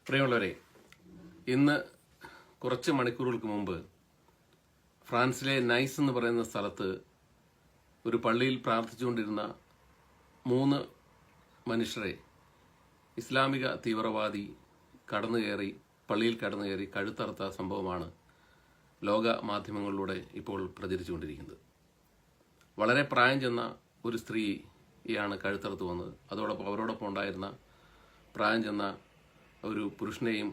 പ്രിയമുള്ളവരെ, ഇന്ന് കുറച്ച് മണിക്കൂറുകൾക്ക് മുമ്പ് ഫ്രാൻസിലെ നൈസ് എന്ന് പറയുന്ന സ്ഥലത്ത് ഒരു പള്ളിയിൽ പ്രാർത്ഥിച്ചുകൊണ്ടിരുന്ന 3 മനുഷ്യരെ ഇസ്ലാമിക തീവ്രവാദി പള്ളിയിൽ കടന്നു കയറി കഴുത്തറുത്ത സംഭവമാണ് ലോക മാധ്യമങ്ങളിലൂടെ ഇപ്പോൾ പ്രചരിച്ചുകൊണ്ടിരിക്കുന്നത്. വളരെ പ്രായം ചെന്ന ഒരു സ്ത്രീയാണ് കഴുത്തറുത്ത് വന്നത്. അവരോടൊപ്പം ഉണ്ടായിരുന്ന പ്രായം ചെന്ന ഒരു പുരുഷനെയും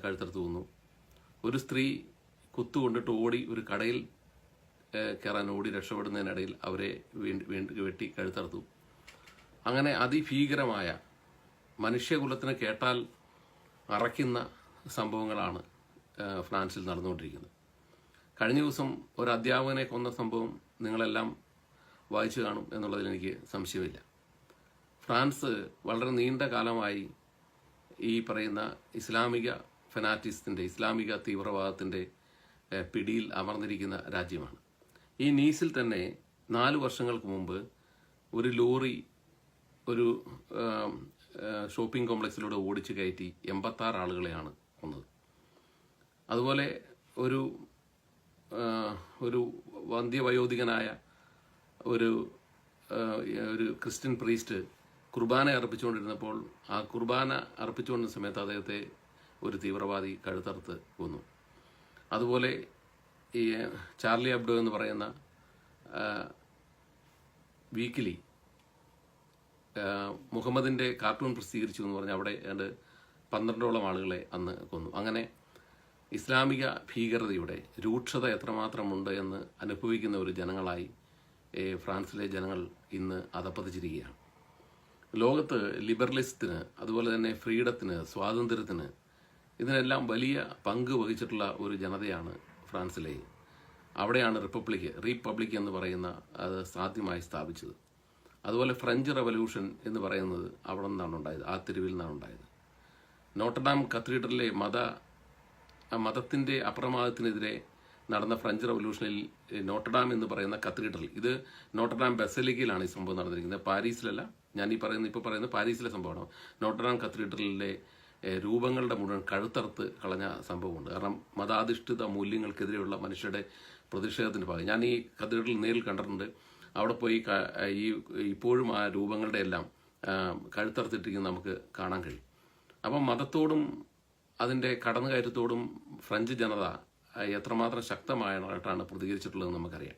കഴുത്തറുത്ത് വന്നു. ഒരു സ്ത്രീ കുത്തുകൊണ്ടിട്ട് ഓടി ഒരു കടയിൽ കയറാൻ ഓടി രക്ഷപ്പെടുന്നതിനിടയിൽ അവരെ വെട്ടി കഴുത്തറുത്തു. അങ്ങനെ അതിഭീകരമായ മനുഷ്യകുലത്തിന് കേട്ടാൽ അറയ്ക്കുന്ന സംഭവങ്ങളാണ് ഫ്രാൻസിൽ നടന്നുകൊണ്ടിരിക്കുന്നത്. കഴിഞ്ഞ ദിവസം ഒരു അധ്യാപകനെ കൊന്ന സംഭവം നിങ്ങളെല്ലാം വായിച്ചു കാണും എന്നുള്ളതിൽ എനിക്ക് സംശയമില്ല. ഫ്രാൻസ് വളരെ നീണ്ട കാലമായി ഈ പറയുന്ന ഇസ്ലാമിക ഇസ്ലാമിക തീവ്രവാദത്തിൻ്റെ പിടിയിൽ അമർന്നിരിക്കുന്ന രാജ്യമാണ്. ഈ നീസിൽ തന്നെ 4 വർഷങ്ങൾക്ക് മുമ്പ് ഒരു ലോറി ഒരു ഷോപ്പിംഗ് കോംപ്ലക്സിലൂടെ ഓടിച്ചു കയറ്റി 86 ആളുകളെയാണ് കൊന്നത്. അതുപോലെ ഒരു വന്ധ്യവയോധികനായ ഒരു ക്രിസ്ത്യൻ പ്രീസ്റ്റ് കുർബാന അർപ്പിച്ചുകൊണ്ടിരുന്നപ്പോൾ ആ കുർബാന അർപ്പിച്ചുകൊണ്ടിരുന്ന സമയത്ത് അദ്ദേഹത്തെ ഒരു തീവ്രവാദി കഴുത്തറുത്ത് കൊന്നു. അതുപോലെ ഈ ചാർലി അബ്ഡോ എന്ന് പറയുന്ന വീക്കിലി മുഹമ്മദിൻ്റെ കാർട്ടൂൺ പ്രസിദ്ധീകരിച്ചു എന്ന് പറഞ്ഞ് അവിടെ 12ഓളം ആളുകളെ അന്ന് കൊന്നു. അങ്ങനെ ഇസ്ലാമിക ഭീകരതയുടെ രൂക്ഷത എത്രമാത്രമുണ്ട് എന്ന് അനുഭവിക്കുന്ന ഒരു ജനങ്ങളായി ഫ്രാൻസിലെ ജനങ്ങൾ ഇന്ന് അധപ്പതിച്ചിരിക്കുകയാണ്. ലോകത്ത് ലിബറലിസത്തിന്, അതുപോലെ തന്നെ ഫ്രീഡത്തിന്, സ്വാതന്ത്ര്യത്തിന്, ഇതിനെല്ലാം വലിയ പങ്ക് വഹിച്ചിട്ടുള്ള ഒരു ജനതയാണ് ഫ്രാൻസിലെ. അവിടെയാണ് റീപബ്ലിക് എന്ന് പറയുന്ന അത് സാധ്യമായി സ്ഥാപിച്ചത്. അതുപോലെ ഫ്രഞ്ച് റവല്യൂഷൻ എന്ന് പറയുന്നത് അവിടെ നിന്നാണ് ഉണ്ടായത്, ആ തെരുവിൽ നിന്നാണ് ഉണ്ടായത്. നോട്ടർഡാം കത്തീഡ്രലിലെ മതത്തിൻ്റെ അപ്രമാദത്തിനെതിരെ നടന്ന ഫ്രഞ്ച് റവല്യൂഷനിൽ നോട്ടർഡാം എന്ന് പറയുന്ന കത്തീഡ്രൽ, ഇത് നോട്ടർഡാം ബസലിക്കയിലാണ് ഈ സംഭവം നടന്നിരിക്കുന്നത്, പാരീസിലല്ല. ഞാൻ ഇപ്പോൾ പറയുന്നത് പാരീസിലെ സംഭവമാണ്. നോട്ടർഡാം കത്തീഡ്രലിലെ രൂപങ്ങളുടെ മുഴുവൻ കഴുത്തറുത്ത് കളഞ്ഞ സംഭവമുണ്ട്. കാരണം മതാധിഷ്ഠിത മൂല്യങ്ങൾക്കെതിരെയുള്ള മനുഷ്യരുടെ പ്രതിഷേധത്തിൻ്റെ ഭാഗം ഞാൻ ഈ കത്തീഡ്രൽ നേരിൽ കണ്ടിട്ടുണ്ട്. അവിടെ പോയി ഇപ്പോഴും ആ രൂപങ്ങളുടെ എല്ലാം കഴുത്തറുത്തിട്ടിരിക്കുന്നത് നമുക്ക് കാണാൻ കഴിയും. അപ്പം മതത്തോടും അതിൻ്റെ കടന്നുകയറ്റത്തോടും ഫ്രഞ്ച് ജനത എത്രമാത്രം ശക്തമായിട്ടാണ് പ്രതികരിച്ചിട്ടുള്ളതെന്ന് നമുക്കറിയാം.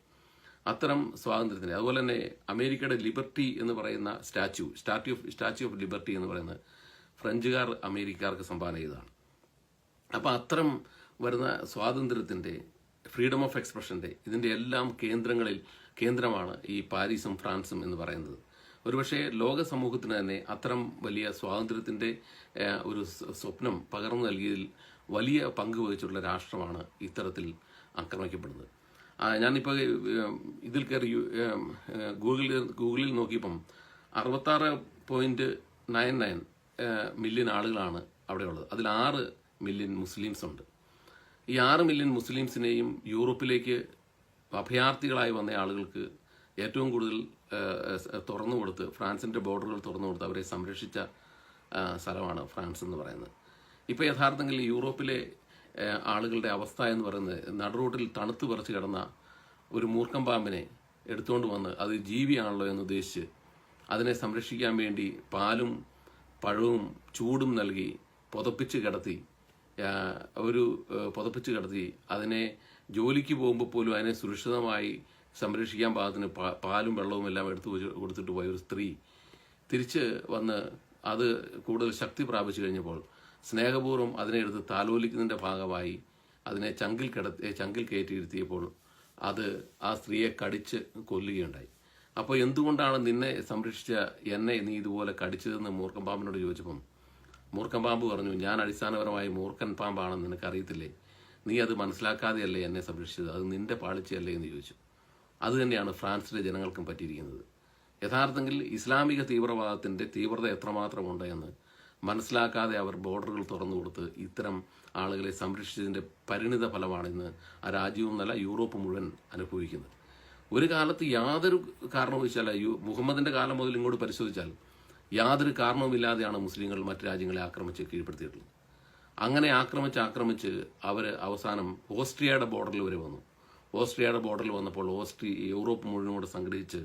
അത്തരം സ്വാതന്ത്ര്യത്തിന്, അതുപോലെ തന്നെ അമേരിക്കയുടെ ലിബർട്ടി എന്ന് പറയുന്ന സ്റ്റാച്യു ഓഫ് ലിബർട്ടി എന്ന് പറയുന്നത് ഫ്രഞ്ചുകാർ അമേരിക്കക്കാർക്ക് സംഭാവന ചെയ്തതാണ്. അപ്പോൾ അത്തരം വരുന്ന സ്വാതന്ത്ര്യത്തിൻ്റെ, ഫ്രീഡം ഓഫ് എക്സ്പ്രഷൻ്റെ, ഇതിൻ്റെ എല്ലാം കേന്ദ്രമാണ് ഈ പാരീസും ഫ്രാൻസും എന്ന് പറയുന്നത്. ഒരുപക്ഷെ ലോക സമൂഹത്തിന് തന്നെ അത്തരം വലിയ സ്വാതന്ത്ര്യത്തിൻ്റെ ഒരു സ്വപ്നം പകർന്നു നൽകിയതിൽ വലിയ പങ്ക് വഹിച്ചിട്ടുള്ള രാഷ്ട്രമാണ് ഇത്തരത്തിൽ ആക്രമിക്കപ്പെടുന്നത്. ഞാനിപ്പോൾ ഇതിൽ കയറി ഗൂഗിളിൽ നോക്കിയപ്പം 66.99 മില്യൺ ആളുകളാണ് അവിടെയുള്ളത്. അതിൽ 6 മില്യൺ മുസ്ലിംസ് ഉണ്ട്. ഈ 6 മില്യൺ മുസ്ലിംസിനെയും യൂറോപ്പിലേക്ക് അഭയാർത്ഥികളായി വന്ന ആളുകൾക്ക് ഏറ്റവും കൂടുതൽ ഫ്രാൻസിൻ്റെ ബോർഡറുകൾ തുറന്നു കൊടുത്ത് അവരെ സംരക്ഷിച്ച സ്ഥലമാണ് ഫ്രാൻസ് എന്ന് പറയുന്നത്. ഇപ്പോൾ യഥാർത്ഥത്തിൽ യൂറോപ്പിലെ ആളുകളുടെ അവസ്ഥ എന്ന് പറയുന്നത്, നടുറോട്ടിൽ തണുത്ത് വിറച്ച് കിടന്ന ഒരു മൂർഖൻ പാമ്പിനെ എടുത്തുകൊണ്ട് വന്ന്, അത് ജീവിയാണല്ലോ എന്ന് ഉദ്ദേശിച്ച് അതിനെ സംരക്ഷിക്കാൻ വേണ്ടി പാലും പഴവും ചൂടും നൽകി പുതപ്പിച്ച് കിടത്തി അതിനെ ജോലിക്ക് പോകുമ്പോൾ പോലും അതിനെ സുരക്ഷിതമായി സംരക്ഷിക്കാൻ പാകത്തിന് പാലും വെള്ളവും എല്ലാം എടുത്തു കൊടുത്തിട്ട് പോയ ഒരു സ്ത്രീ തിരിച്ച് വന്ന് അത് കൂടുതൽ ശക്തി പ്രാപിച്ചു കഴിഞ്ഞപ്പോൾ സ്നേഹപൂർവ്വം അതിനെ എടുത്ത് താലോലിക്കുന്നതിൻ്റെ ഭാഗമായി അതിനെ ചങ്കിൽ കയറ്റിയിരുത്തിയപ്പോൾ അത് ആ സ്ത്രീയെ കടിച്ച് കൊല്ലുകയുണ്ടായി. അപ്പോൾ എന്തുകൊണ്ടാണ് നിന്നെ സംരക്ഷിച്ച എന്നെ നീ ഇതുപോലെ കടിച്ചതെന്ന് മൂർഖൻ പാമ്പിനോട് ചോദിച്ചപ്പം മൂർഖൻ പാമ്പ് പറഞ്ഞു, ഞാൻ അടിസ്ഥാനപരമായി മൂർഖൻ പാമ്പാണെന്ന് നിനക്കറിയത്തില്ലേ, നീ അത് മനസ്സിലാക്കാതെയല്ലേ എന്നെ സംരക്ഷിച്ചത്, അത് നിന്റെ പാളിച്ചയല്ലേ എന്ന് ചോദിച്ചു. അതുതന്നെയാണ് ഫ്രാൻസിലെ ജനങ്ങൾക്കും പറ്റിയിരിക്കുന്നത്. യഥാർത്ഥത്തിൽ ഇസ്ലാമിക തീവ്രവാദത്തിൻ്റെ തീവ്രത എത്രമാത്രമുണ്ട് എന്ന് മനസ്സിലാക്കാതെ അവർ ബോർഡറുകൾ തുറന്നു കൊടുത്ത് ഇത്തരം ആളുകളെ സംരക്ഷിച്ചതിൻ്റെ പരിണിത ഫലമാണ് ഇന്ന് ആ രാജ്യവും നല്ല യൂറോപ്പ് മുഴുവൻ അനുഭവിക്കുന്നത്. ഒരു കാലത്ത് യാതൊരു കാരണവശാൽ മുഹമ്മദിൻ്റെ കാലം മുതൽ ഇങ്ങോട്ട് പരിശോധിച്ചാൽ യാതൊരു കാരണവുമില്ലാതെയാണ് മുസ്ലിങ്ങൾ മറ്റു രാജ്യങ്ങളെ ആക്രമിച്ച് കീഴ്പ്പെടുത്തിയിട്ടുള്ളത്. അങ്ങനെ ആക്രമിച്ച് അവർ അവസാനം ഓസ്ട്രിയയുടെ ബോർഡറിൽ വരെ വന്നു. ഓസ്ട്രിയയുടെ ബോർഡറിൽ വന്നപ്പോൾ യൂറോപ്പ് മുഴുവൻ കൂടെ സംഗ്രഹിച്ച്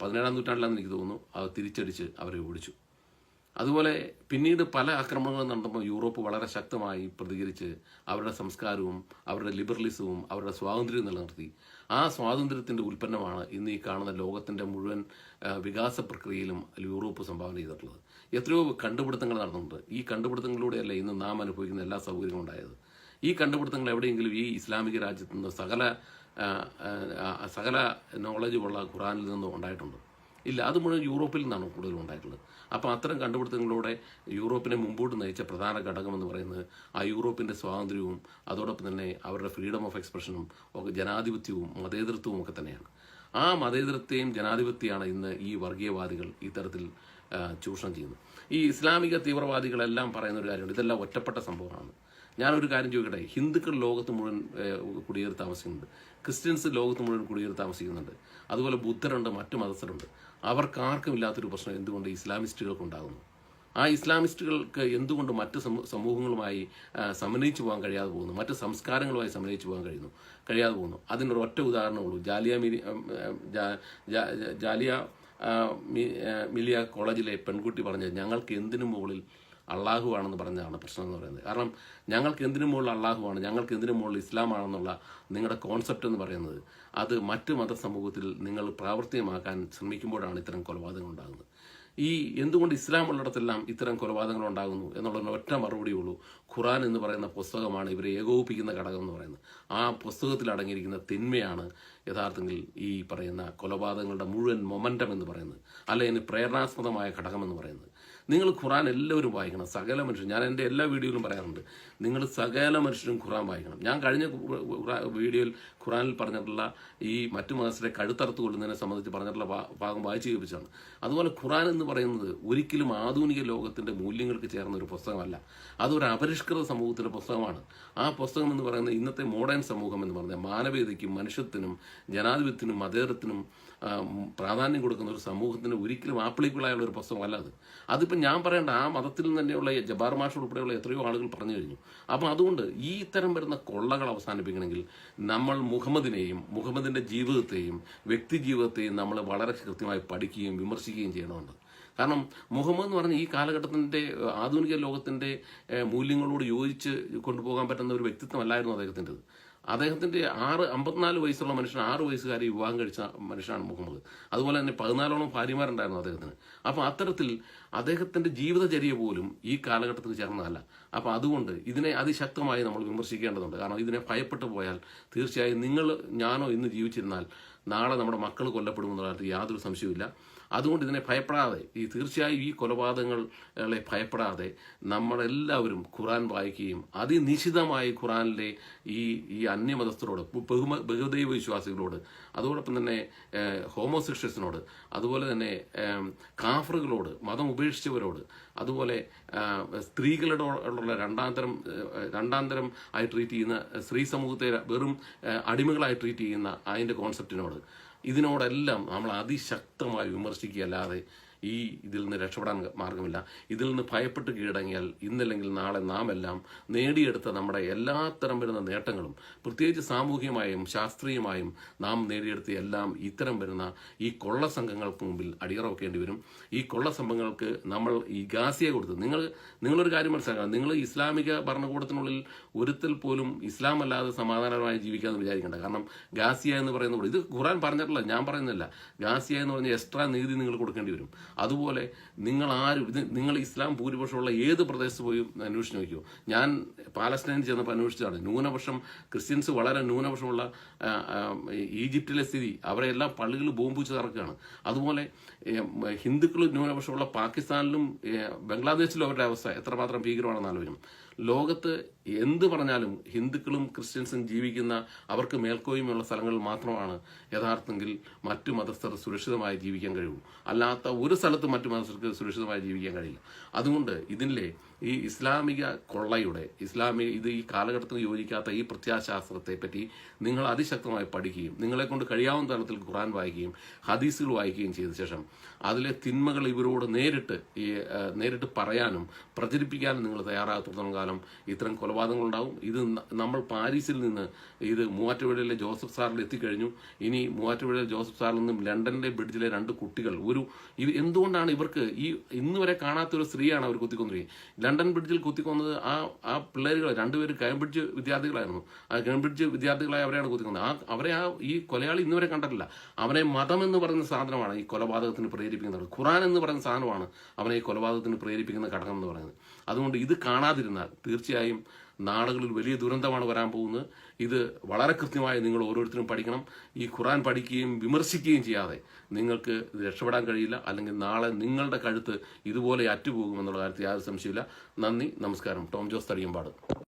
17-ാം നൂറ്റാണ്ടിലാണെന്ന് എനിക്ക് തോന്നുന്നു അത് തിരിച്ചടിച്ച് അവരെ ഓടിച്ചു. അതുപോലെ പിന്നീട് പല ആക്രമണങ്ങളും നടന്നപ്പോൾ യൂറോപ്പ് വളരെ ശക്തമായി പ്രതികരിച്ച് അവരുടെ സംസ്കാരവും അവരുടെ ലിബറലിസവും അവരുടെ സ്വാതന്ത്ര്യവും നിലനിർത്തി. ആ സ്വാതന്ത്ര്യത്തിൻ്റെ ഉൽപ്പന്നമാണ് ഇന്ന് ഈ കാണുന്ന ലോകത്തിൻ്റെ മുഴുവൻ വികാസ പ്രക്രിയയിലും യൂറോപ്പ് സംഭാവന ചെയ്തിട്ടുള്ളത്. എത്രയോ കണ്ടുപിടുത്തങ്ങൾ നടന്നിട്ടുണ്ട്. ഈ കണ്ടുപിടുത്തങ്ങളിലൂടെയല്ല ഇന്ന് നാം അനുഭവിക്കുന്ന എല്ലാ സൗകര്യങ്ങളും ഉണ്ടായത്. ഈ കണ്ടുപിടുത്തങ്ങൾ എവിടെയെങ്കിലും ഈ ഇസ്ലാമിക രാജ്യത്ത് നിന്ന് സകല നോളജുമുള്ള ഖുറാനിൽ നിന്നും ഉണ്ടായിട്ടുണ്ട്? ഇല്ല, അത് മുഴുവൻ യൂറോപ്പിൽ നിന്നാണ് കൂടുതലും ഉണ്ടായിട്ടുള്ളത്. അപ്പോൾ അത്തരം കണ്ടുപിടുത്തങ്ങളിലൂടെ യൂറോപ്പിനെ മുമ്പോട്ട് നയിച്ച പ്രധാന ഘടകമെന്ന് പറയുന്നത് ആ യൂറോപ്പിൻ്റെ സ്വാതന്ത്ര്യവും അതോടൊപ്പം തന്നെ അവരുടെ ഫ്രീഡം ഓഫ് എക്സ്പ്രഷനും ഒക്കെ ജനാധിപത്യവും മതേതരത്വവും ഒക്കെ തന്നെയാണ്. ആ മതേതരത്തെയും ജനാധിപത്യമാണ് ഇന്ന് ഈ വർഗീയവാദികൾ ഇത്തരത്തിൽ ചൂഷണം ചെയ്യുന്നത്. ഈ ഇസ്ലാമിക തീവ്രവാദികളെല്ലാം പറയുന്ന ഒരു കാര്യമുണ്ട്, ഇതെല്ലാം ഒറ്റപ്പെട്ട സംഭവമാണ്. ഞാനൊരു കാര്യം ചോദിക്കട്ടെ, ഹിന്ദുക്കൾ ലോകത്ത് മുഴുവൻ കുടിയേറി താമസിക്കുന്നുണ്ട്, ക്രിസ്ത്യൻസ് ലോകത്ത് മുഴുവൻ കുടിയേറി താമസിക്കുന്നുണ്ട്, അതുപോലെ ബുദ്ധരുണ്ട്, മറ്റു മതസ്ഥരുണ്ട്. അവർക്കാർക്കും ഇല്ലാത്തൊരു പ്രശ്നം എന്തുകൊണ്ട് ഇസ്ലാമിസ്റ്റുകൾക്ക് ഉണ്ടാകുന്നു? ആ ഇസ്ലാമിസ്റ്റുകൾക്ക് എന്തുകൊണ്ട് മറ്റ് സമൂഹങ്ങളുമായി സമന്വയിച്ചു പോകാൻ കഴിയാതെ പോകുന്നു, മറ്റ് സംസ്കാരങ്ങളുമായി സമന്വയിച്ചു പോകാൻ കഴിയാതെ പോകുന്നു? അതിനൊരു ഒറ്റ ഉദാഹരണമുള്ളൂ. ജാലിയ മിലിയ കോളേജിലെ പെൺകുട്ടി പറഞ്ഞത് ഞങ്ങൾക്ക് എന്തിനു മുകളിൽ അള്ളാഹു ആണെന്ന് പറഞ്ഞതാണ് പ്രശ്നം എന്ന് പറയുന്നത്. കാരണം ഞങ്ങൾക്ക് എന്തിനു മുകളിൽ അള്ളാഹുവാണ്, ഞങ്ങൾക്ക് എന്തിനു മുകളിൽ ഇസ്ലാമാണെന്നുള്ള നിങ്ങളുടെ കോൺസെപ്റ്റ് എന്ന് പറയുന്നത് അത് മറ്റ് മതസമൂഹത്തിൽ നിങ്ങൾ പ്രാവർത്തികമാക്കാൻ ശ്രമിക്കുമ്പോഴാണ് ഇത്തരം കൊലപാതകങ്ങൾ ഉണ്ടാകുന്നത്. ഈ എന്തുകൊണ്ട് ഇസ്ലാം ഉള്ളിടത്തെല്ലാം ഇത്തരം കൊലപാതകങ്ങൾ ഉണ്ടാകുന്നു എന്നുള്ളതിന് ഒറ്റ മറുപടിയുള്ളൂ. ഖുറാൻ എന്ന് പറയുന്ന പുസ്തകമാണ് ഇവരെ ഏകോപിപ്പിക്കുന്ന ഘടകം എന്ന് പറയുന്നത്. ആ പുസ്തകത്തിൽ അടങ്ങിയിരിക്കുന്ന തിന്മയാണ് യഥാർത്ഥത്തിൽ ഈ പറയുന്ന കൊലപാതകങ്ങളുടെ മുഴുവൻ മൊമെന്റം എന്ന് പറയുന്നത്, അല്ലെങ്കിൽ പ്രേരണാസ്പദമായ ഘടകം എന്ന് പറയുന്നത്. നിങ്ങൾ ഖുറാൻ എല്ലാവരും വായിക്കണം, സകല മനുഷ്യരും. ഞാൻ എൻ്റെ എല്ലാ വീഡിയോയിലും പറയാറുണ്ട്, നിങ്ങൾ സകല മനുഷ്യരും ഖുറാൻ വായിക്കണം. ഞാൻ കഴിഞ്ഞ വീഡിയോയിൽ ഖുറാനിൽ പറഞ്ഞിട്ടുള്ള ഈ മറ്റു മതസ്ഥരെ കഴുത്തറുത്ത് കൊള്ളുന്നതിനെ സംബന്ധിച്ച് പറഞ്ഞിട്ടുള്ള ഭാഗം വായിച്ചു കേൾപ്പിച്ചാണ്. അതുപോലെ ഖുറാൻ എന്ന് പറയുന്നത് ഒരിക്കലും ആധുനിക ലോകത്തിൻ്റെ മൂല്യങ്ങൾക്ക് ചേർന്ന ഒരു പുസ്തകമല്ല, അതൊരു അപരിഷ്കൃത സമൂഹത്തിൻ്റെ പുസ്തകമാണ്. ആ പുസ്തകം എന്ന് പറയുന്നത് ഇന്നത്തെ മോഡേൺ സമൂഹം എന്ന് പറഞ്ഞാൽ മാനവികതയ്ക്കും മനുഷ്യത്തിനും ജനാധിപത്യത്തിനും മതേതരത്തിനും പ്രാധാന്യം കൊടുക്കുന്ന ഒരു സമൂഹത്തിന് ഒരിക്കലും ആപ്ലിക്കബിളായുള്ള ഒരു പുസ്തകമല്ല അത്. അതിപ്പോൾ ഞാൻ പറയേണ്ട ആ മതത്തിൽ തന്നെയുള്ള ജബാർ മാഷ് ഉൾപ്പെടെയുള്ള എത്രയോ ആളുകൾ പറഞ്ഞു കഴിഞ്ഞു. അപ്പം അതുകൊണ്ട് ഈ ഇത്തരം വരുന്ന കൊള്ളകൾ അവസാനിപ്പിക്കണമെങ്കിൽ നമ്മൾ മുഹമ്മദിൻ്റെ ജീവിതത്തെയും വ്യക്തി ജീവിതത്തെയും നമ്മൾ വളരെ കൃത്യമായി പഠിക്കുകയും വിമർശിക്കുകയും ചെയ്യണമെന്നുണ്ട്. കാരണം മുഹമ്മദ് എന്ന് പറഞ്ഞ ഈ കാലഘട്ടത്തിൻ്റെ ആധുനിക ലോകത്തിൻ്റെ മൂല്യങ്ങളോട് യോജിച്ച് കൊണ്ടുപോകാൻ പറ്റുന്ന ഒരു വ്യക്തിത്വമല്ലായിരുന്നു അദ്ദേഹത്തിൻ്റെത്. അദ്ദേഹത്തിൻ്റെ 54 വയസ്സുള്ള മനുഷ്യൻ 6 വയസ്സുകാരെ വിവാഹം കഴിച്ച മനുഷ്യനാണ് മുഹമ്മദ്. അതുപോലെ തന്നെ 14ഓളം ഭാര്യമാരുണ്ടായിരുന്നു അദ്ദേഹത്തിന്. അപ്പോൾ അത്തരത്തിൽ അദ്ദേഹത്തിൻ്റെ ജീവിതചര്യ പോലും ഈ കാലഘട്ടത്തിൽ ചേർന്നതല്ല. അപ്പോൾ അതുകൊണ്ട് ഇതിനെ അതിശക്തമായി നമ്മൾ വിമർശിക്കേണ്ടതുണ്ട്. കാരണം ഇതിനെ ഭയപ്പെട്ടു പോയാൽ തീർച്ചയായും ഞാനോ ഇന്ന് ജീവിച്ചിരുന്നാൽ നാളെ നമ്മുടെ മക്കൾ കൊല്ലപ്പെടുമെന്നുള്ള കാര്യത്തിൽ യാതൊരു സംശയവുമില്ല. അതുകൊണ്ട് ഇതിനെ ഭയപ്പെടാതെ, തീർച്ചയായും ഈ കൊലപാതകങ്ങളെ ഭയപ്പെടാതെ നമ്മളെല്ലാവരും ഖുറാൻ വായിക്കുകയും അതിനിശിതമായി ഖുറാനിലെ ഈ അന്യമതസ്ഥരോട്, ബഹുദൈവ വിശ്വാസികളോട്, അതോടൊപ്പം തന്നെ ഹോമോസെക്ഷൽസിനോട്, അതുപോലെ തന്നെ കാഫറുകളോട്, മതം ഉപേക്ഷിച്ചവരോട്, അതുപോലെ സ്ത്രീകളോടുള്ള രണ്ടാന്തരം ആയി ട്രീറ്റ് ചെയ്യുന്ന സ്ത്രീ സമൂഹത്തെ വെറും അടിമകളായി ട്രീറ്റ് ചെയ്യുന്ന അതിൻ്റെ കോൺസെപ്റ്റിനോട്, ഇതിനോടെല്ലാം നമ്മൾ അതിശക്തമായി വിമർശിക്കുകയല്ലാതെ ഇതിൽ നിന്ന് രക്ഷപ്പെടാൻ മാർഗമില്ല. ഇതിൽ നിന്ന് ഭയപ്പെട്ട് കീഴടങ്ങിയാൽ ഇന്നല്ലെങ്കിൽ നാളെ നാം എല്ലാം നേടിയെടുത്ത നമ്മുടെ എല്ലാത്തരം വരുന്ന നേട്ടങ്ങളും, പ്രത്യേകിച്ച് സാമൂഹികമായും ശാസ്ത്രീയമായും നാം നേടിയെടുത്ത എല്ലാം ഇത്തരം വരുന്ന ഈ കൊള്ള സംഘങ്ങൾക്ക് മുമ്പിൽ അടിയറവെക്കേണ്ടി വരും. ഈ കൊള്ള സംഘങ്ങൾക്ക് നമ്മൾ ഈ ഗാസിയെ കൊടുത്ത് നിങ്ങളൊരു കാര്യം മനസ്സിലാക്കണം, നിങ്ങൾ ഇസ്ലാമിക ഭരണകൂടത്തിനുള്ളിൽ ഒരുത്തിൽ പോലും ഇസ്ലാം അല്ലാതെ സമാധാനപരമായി ജീവിക്കാമെന്ന് വിചാരിക്കേണ്ട. കാരണം ഗാസിയ എന്ന് പറയുന്നത് ഇത് ഖുറാൻ പറഞ്ഞിട്ടില്ല, ഞാൻ പറയുന്നില്ല. ഗാസിയ എന്ന് പറഞ്ഞ എക്സ്ട്രാ നികുതി നിങ്ങൾ കൊടുക്കേണ്ടി വരും. അതുപോലെ നിങ്ങൾ ഇസ്ലാം ഭൂരിപക്ഷമുള്ള ഏത് പ്രദേശത്ത് പോയി അന്വേഷിച്ച് നോക്കിയോ. ഞാൻ പാലസ്തീനിൽ ചെന്നപ്പോൾ അന്വേഷിച്ചതാണ്. ക്രിസ്ത്യൻസ് വളരെ ന്യൂനപക്ഷമുള്ള ഈജിപ്തിലെ സ്ഥിതി, അവരെ എല്ലാ പള്ളികൾ ബോംബ് വെച്ച് തറക്കുകയാണ്. അതുപോലെ ഹിന്ദുക്കൾ ന്യൂനപക്ഷമുള്ള പാകിസ്ഥാനിലും ബംഗ്ലാദേശിലും അവരുടെ അവസ്ഥ എത്രമാത്രം ഭീകരമാണെന്ന് ആലോചിക്കണം. ലോകത്ത് എന്ത് പറഞ്ഞാലും ഹിന്ദുക്കളും ക്രിസ്ത്യൻസും ജീവിക്കുന്ന, അവർക്ക് മേൽക്കോയ്മയുള്ള സ്ഥലങ്ങളിൽ മാത്രമാണ് യഥാർത്ഥത്തിൽ മറ്റു മതസ്ഥർ സുരക്ഷിതമായി ജീവിക്കാൻ കഴിയൂ. അല്ലാത്ത ഒരു സ്ഥലത്തും മറ്റു മതസ്ഥർക്ക് സുരക്ഷിതമായി ജീവിക്കാൻ കഴിയില്ല. അതുകൊണ്ട് ഈ ഇസ്ലാമിക കൊള്ളയുടെ ഇത് ഈ കാലഘട്ടത്തിന് യോജിക്കാത്ത ഈ പ്രത്യാശാസ്ത്രത്തെ പറ്റി നിങ്ങൾ അതിശക്തമായി പഠിക്കുകയും നിങ്ങളെ കൊണ്ട് കഴിയാവുന്ന തലത്തിൽ ഖുർആൻ വായിക്കുകയും ഹദീസുകൾ വായിക്കുകയും ചെയ്ത ശേഷം അതിലെ തിന്മകൾ ഇവരോട് നേരിട്ട് പറയാനും പ്രചരിപ്പിക്കാനും നിങ്ങൾ തയ്യാറാകത്തോളം കാലം ഇത്തരം കൊലപാതകങ്ങളുണ്ടാവും. ഇത് നമ്മൾ പാരീസിൽ നിന്ന് ഇത് മൂവാറ്റുപുഴയിലെ ജോസഫ് സാറിൽ എത്തിക്കഴിഞ്ഞു. ഇനി മൂവാറ്റുപുഴയിലെ ജോസഫ് സാറിൽ നിന്നും ലണ്ടനിലെ ബ്രിഡ്ജിലെ 2 കുട്ടികൾ എന്തുകൊണ്ടാണ് ഇവർക്ക് ഇന്ന് വരെ കാണാത്തൊരു സ്ത്രീയാണ് അവർ കുത്തിക്കൊണ്ടിരിക്കുന്നത്. ലണ്ടൻ ബ്രിഡ്ജിൽ കുത്തിക്കൊന്നത് ആ പിള്ളേരുകൾ 2 പേര് കേംബ്രിഡ്ജ് വിദ്യാർത്ഥികളായിരുന്നു. ആ കേംബ്രിഡ്ജ് വിദ്യാർത്ഥികളായി അവരെയാണ് കുത്തിക്കൊന്നത്. അവരെ ഈ കൊലയാളി ഇന്നുവരെ കണ്ടിട്ടില്ല. അവനെ മതം എന്ന് പറയുന്ന സാധനമാണ് ഈ കൊലപാതകത്തിന് പ്രേരിപ്പിക്കുന്നത്. ഖുർആൻ എന്ന് പറയുന്ന സാധനമാണ് അവനെ ഈ കൊലപാതകത്തിന് പ്രേരിപ്പിക്കുന്ന ഘടകം എന്ന് പറയുന്നത്. അതുകൊണ്ട് ഇത് കാണാതിരുന്നാൽ തീർച്ചയായും നാടുകളിൽ വലിയ ദുരന്തമാണ് വരാൻ പോകുന്നത്. ഇത് വളരെ കൃത്യമായി നിങ്ങൾ ഓരോരുത്തരും പഠിക്കണം. ഈ ഖുർആൻ പഠിക്കുകയും വിമർശിക്കുകയും ചെയ്യാതെ നിങ്ങൾക്ക് ഇത് രക്ഷപ്പെടാൻ കഴിയില്ല. അല്ലെങ്കിൽ നാളെ നിങ്ങളുടെ കഴുത്ത് ഇതുപോലെ അറ്റുപോകുമെന്നുള്ള കാര്യത്തിൽ യാതൊരു സംശയമില്ല. നന്ദി, നമസ്കാരം. ടോം ജോസ് തടിയമ്പാട്.